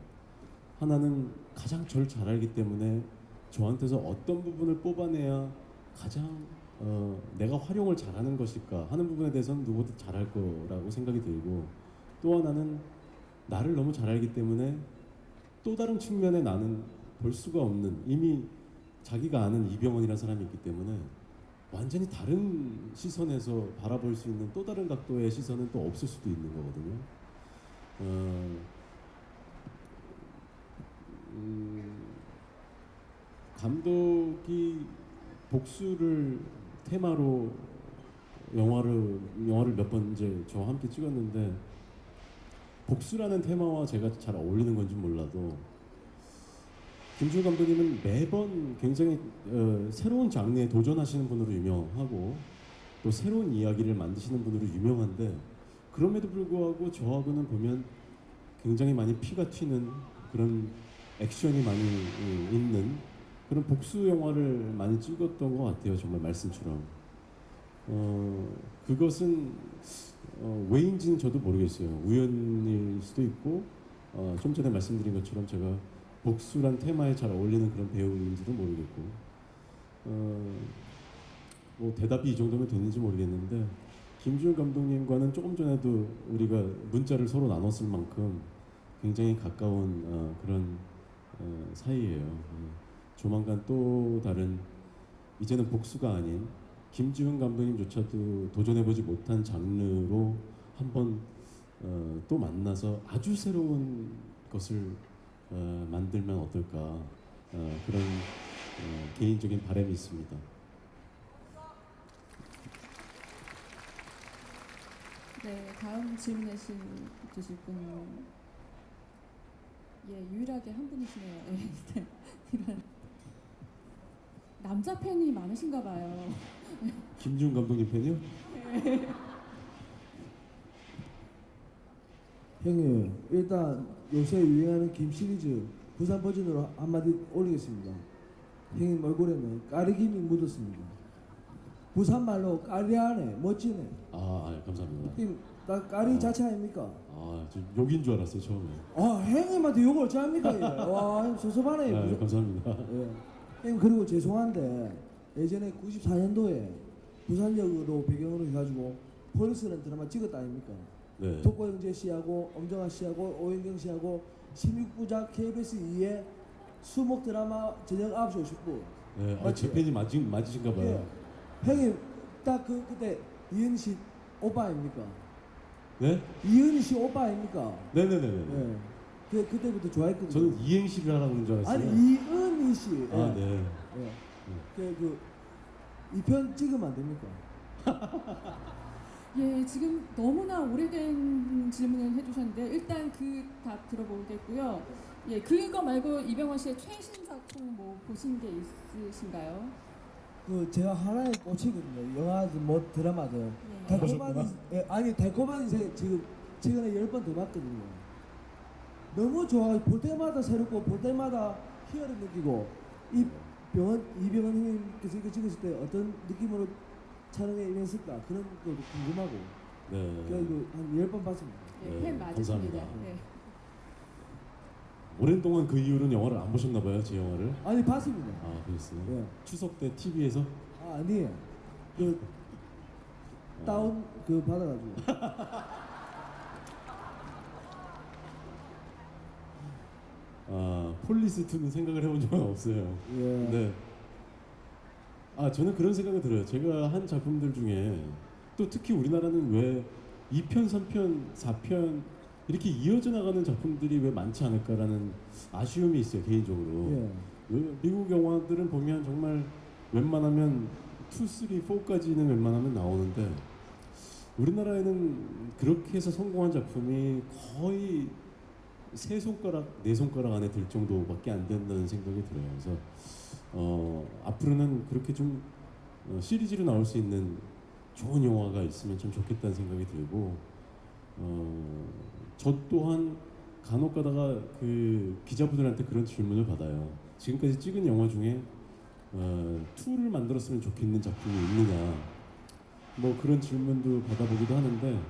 하나는 가장 저를 잘 알기 때문에 저한테서 어떤 부분을 뽑아내야 가장 내가 활용을 잘하는 것일까 하는 부분에 대해서는 누구보다 잘할 거라고 생각이 들고 또 하나는 나를 너무 잘 알기 때문에 또 다른 측면에 나는 볼 수가 없는 이미 자기가 아는 이병헌이라는 사람이 있기 때문에 완전히 다른 시선에서 바라볼 수 있는 또 다른 각도의 시선은 또 없을 수도 있는 거거든요. 감독이 복수를 테마로 영화를 몇 번 이제 저와 함께 찍었는데 복수라는 테마와 제가 잘 어울리는 건지 몰라도 김지훈 감독님은 매번 굉장히 새로운 장르에 도전하시는 분으로 유명하고 또 새로운 이야기를 만드시는 분으로 유명한데 그럼에도 불구하고 저하고는 보면 굉장히 많이 피가 튀는 그런 액션이 많이 있는 그런 복수 영화를 많이 찍었던 것 같아요. 정말 말씀처럼 그것은 왜인지는 저도 모르겠어요. 우연일 수도 있고 좀 전에 말씀드린 것처럼 제가 복수란 테마에 잘 어울리는 그런 배우인지도 모르겠고 뭐 대답이 이 정도면 됐는지 모르겠는데 김지훈 감독님과는 조금 전에도 우리가 문자를 서로 나눴을 만큼 굉장히 가까운 그런 사이예요. 조만간 또 다른 이제는 복수가 아닌 김지훈 감독님조차도 도전해보지 못한 장르로 한번 또 만나서 아주 새로운 것을 만들면 어떨까 그런 개인적인 바람이 있습니다. 네, 다음 질문해 주실 분, 유일하게 한 분이시네요. 네, 이런 남자 팬이 많으신가 봐요. 김지훈 감독님 팬이요? 형님, 일단 요새 유행하는 김 시리즈 부산 버전으로 한마디 올리겠습니다. 형님 얼굴에는 까리김이 묻었습니다. 부산 말로 까리하네, 멋지네. 감사합니다. 형님, 나 까리 자체 아닙니까? 저 욕인 줄 알았어요 처음에. 형님한테 욕을 어찌합니까? 이게? 와, 형님 섭섭하네. 감사합니다. 예. 형님 그리고 죄송한데 예전에 94년도에 부산역으로 배경으로 해가지고 폴리스라는 드라마 찍었다 아닙니까? 네. 독고영재 씨하고 엄정화 씨하고 오현경 씨하고 16부작 KBS 2의 수목 드라마 저녁 9시 50분. 네. 제 팬이 맞으신가 봐요. 예. 형님 딱 그때 이은희 씨 오빠 아닙니까? 네? 이은희 씨 오빠 아닙니까? 네네네. 예. 그때부터 좋아했거든요. 저는 이행시를 하라고 그런 줄 알았어요. 아니 이은희 씨. 예. 네. 예. 이 편 찍으면 안 됩니까? 예, 지금 너무나 오래된 질문을 해주셨는데 일단 그 답 들어보겠고요. 예, 그거 말고 이병헌 씨의 최신 작품 뭐 보신 게 있으신가요? 제가 하나에 꽂히거든요. 영화든 뭐 드라마든. 달콤한 인생 지금 최근에 10번 더 봤거든요. 너무 좋아. 볼 때마다 새롭고 볼 때마다 희열을 느끼고 이병헌 형님께서 이거 찍었을 때 어떤 느낌으로 촬영에 임했을까 그런 것도 궁금하고. 네. 그래서 한 10번 봤습니다. 예, 네, 팬 맞으십니다. 감사합니다. 네. 오랜 동안 그 이후로는 영화를 안 보셨나 봐요, 제 영화를. 아니 봤습니다. 그랬어요. 예. 추석 때 TV에서 아니에요. 다운 받아가지고. 폴리스 2는 생각을 해본 적은 없어요. 예. 네. 저는 그런 생각이 들어요. 제가 한 작품들 중에 또 특히 우리나라는 왜 2편, 3편, 4편 이렇게 이어져 나가는 작품들이 왜 많지 않을까라는 아쉬움이 있어요, 개인적으로. 예. 미국 영화들은 보면 정말 웬만하면 2, 3, 4까지는 웬만하면 나오는데 우리나라에는 그렇게 해서 성공한 작품이 거의 세 손가락, 네 손가락 안에 들 정도밖에 안 된다는 생각이 들어요. 그래서 앞으로는 그렇게 좀 시리즈로 나올 수 있는 좋은 영화가 있으면 참 좋겠다는 생각이 들고 저 또한 간혹 가다가 그 기자분들한테 그런 질문을 받아요. 지금까지 찍은 영화 중에 2를 만들었으면 좋겠는 작품이 있느냐 뭐 그런 질문도 받아보기도 하는데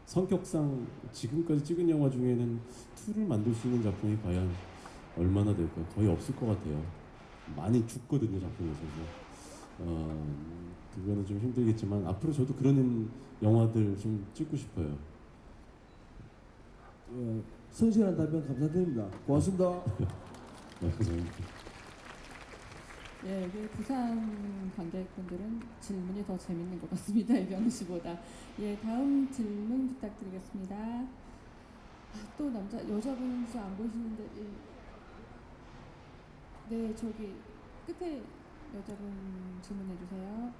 성격상 지금까지 찍은 영화 중에는 2를 만들 수 있는 작품이 과연 얼마나 될까? 거의 없을 것 같아요. 많이 죽거든요, 작품에서. 그거는 좀 힘들겠지만 앞으로 저도 그런 영화들 좀 찍고 싶어요. 예. 성실한 답변 감사드립니다. 고맙습니다. 네, 감사합니다. 예, 여기 부산 관객분들은 질문이 더 재밌는 것 같습니다. 이병헌 씨보다. 예, 다음 질문 부탁드리겠습니다. 또 여자분인지 안 보이시는데, 네, 저기 끝에 여자분 질문해 주세요.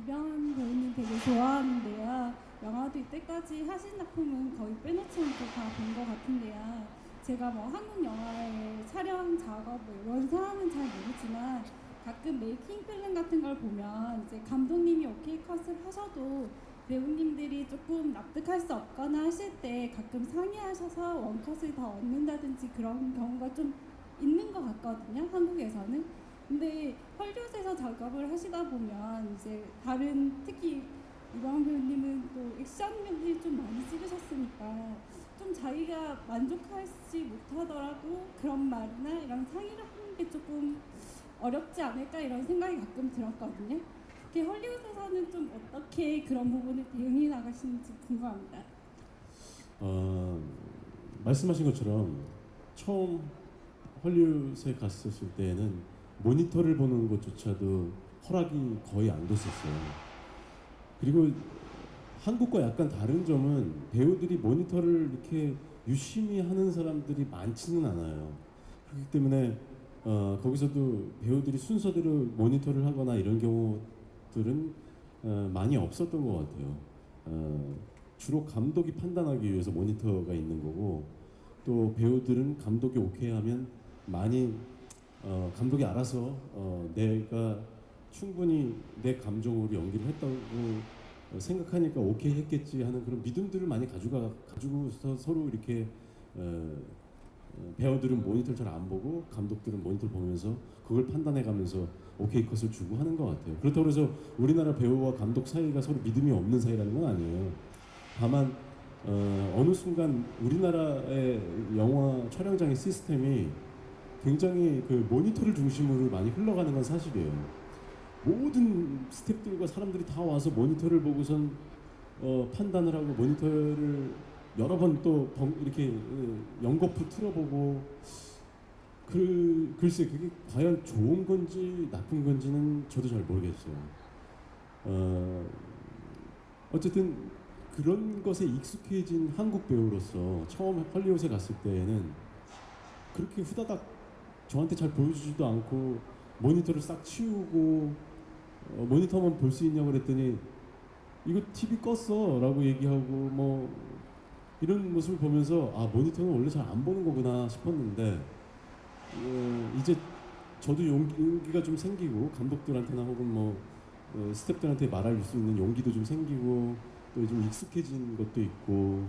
이병헌 배우님 되게 좋아하는데요. 영화도 이때까지 하신 작품은 거의 빼놓지 않고 다 본 것 같은데요. 제가 뭐 한국 영화의 촬영 작업 뭐 이런 상황은 잘 모르지만 가끔 메이킹 필름 같은 걸 보면 이제 감독님이 오케이 컷을 하셔도 배우님들이 조금 납득할 수 없거나 하실 때 가끔 상의하셔서 원컷을 더 얻는다든지 그런 경우가 좀 있는 것 같거든요. 한국에서는. 근데 헐리우드에서 작업을 하시다 보면 이제 다른 특히 이광 배우님은 또 액션면이 좀 많이 찍으셨으니까 좀 자기가 만족하지 못하더라도 그런 말이나 이런 상의를 하는 게 조금 어렵지 않을까 이런 생각이 가끔 들었거든요. 특히 헐리우드에서는 좀 어떻게 그런 부분을 대응해 나가시는지 궁금합니다. 말씀하신 것처럼 처음 헐리우드에 갔었을 때는 모니터를 보는 것조차도 허락이 거의 안 됐었어요. 그리고 한국과 약간 다른 점은 배우들이 모니터를 이렇게 유심히 하는 사람들이 많지는 않아요. 그렇기 때문에 거기서도 배우들이 순서대로 모니터를 하거나 이런 경우들은 많이 없었던 것 같아요. 주로 감독이 판단하기 위해서 모니터가 있는 거고, 또 배우들은 감독이 오케이 하면 많이 감독이 알아서 내가 충분히 내 감정으로 연기를 했다고 생각하니까 오케이 했겠지 하는 그런 믿음들을 많이 가지고서 서로 이렇게 배우들은 모니터를 잘 안 보고 감독들은 모니터를 보면서 그걸 판단해가면서 오케이 컷을 주고 하는 것 같아요. 그렇다고 해서 우리나라 배우와 감독 사이가 서로 믿음이 없는 사이라는 건 아니에요. 다만 어느 순간 우리나라의 영화 촬영장의 시스템이 굉장히 그 모니터를 중심으로 많이 흘러가는 건 사실이에요. 모든 스태프들과 사람들이 다 와서 모니터를 보고선 판단을 하고 모니터를 여러 번 또 이렇게 연거푸 틀어보고 글쎄 그게 과연 좋은 건지 나쁜 건지는 저도 잘 모르겠어요. 어쨌든 그런 것에 익숙해진 한국 배우로서 처음 헐리우드에 갔을 때에는 그렇게 후다닥 저한테 잘 보여주지도 않고 모니터를 싹 치우고 모니터만 볼 수 있냐고 그랬더니 이거 TV 껐어 라고 얘기하고 뭐 이런 모습을 보면서 아 모니터는 원래 잘 안 보는 거구나 싶었는데 이제 저도 용기가 좀 생기고 감독들한테나 혹은 뭐 스태프들한테 말할 수 있는 용기도 좀 생기고 또 좀 익숙해진 것도 있고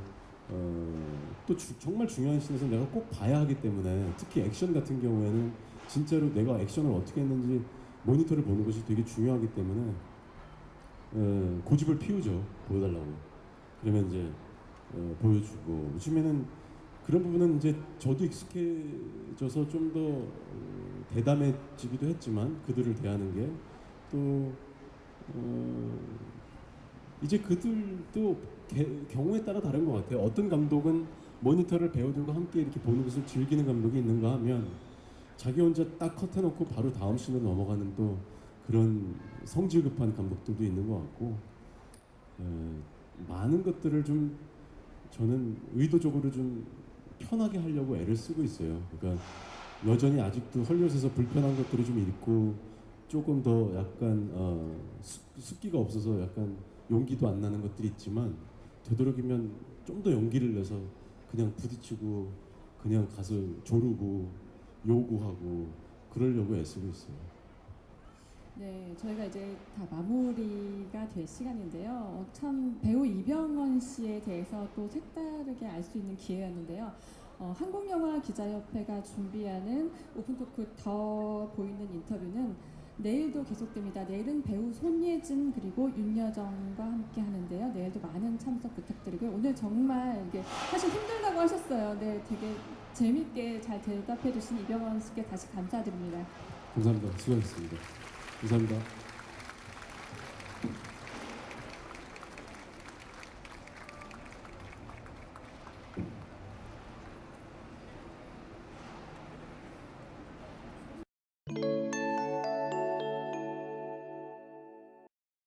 또 정말 중요한 씬에서 내가 꼭 봐야 하기 때문에 특히 액션 같은 경우에는 진짜로 내가 액션을 어떻게 했는지 모니터를 보는 것이 되게 중요하기 때문에 고집을 피우죠. 보여달라고. 그러면 이제 보여주고 요즘에는 그런 부분은 이제 저도 익숙해져서 좀 더 대담해지기도 했지만 그들을 대하는 게 또 이제 그들도 경우에 따라 다른 것 같아요. 어떤 감독은 모니터를 배우들과 함께 이렇게 보는 것을 즐기는 감독이 있는가 하면 자기 혼자 딱 컷해놓고 바로 다음 씬으로 넘어가는 또 그런 성질 급한 감독들도 있는 것 같고 많은 것들을 좀 저는 의도적으로 좀 편하게 하려고 애를 쓰고 있어요. 그러니까 여전히 아직도 헐리우드에서 불편한 것들이 좀 있고 조금 더 약간 숫기가 없어서 약간 용기도 안 나는 것들이 있지만 되도록이면 좀 더 용기를 내서 그냥 부딪히고 그냥 가서 조르고 요구하고 그러려고 애쓰고 있어요. 네, 저희가 이제 다 마무리가 될 시간인데요. 참 배우 이병헌 씨에 대해서 또 색다르게 알 수 있는 기회였는데요. 한국영화기자협회가 준비하는 오픈토크 더 보이는 인터뷰는 내일도 계속됩니다. 내일은 배우 손예진 그리고 윤여정과 함께 하는데요. 내일도 많은 참석 부탁드리고요. 오늘 정말 이게 사실 힘들다고 하셨어요. 네, 되게 재밌게 잘 대답해 주신 이병헌 씨께 다시 감사드립니다. 감사합니다. 수고하셨습니다. 감사합니다.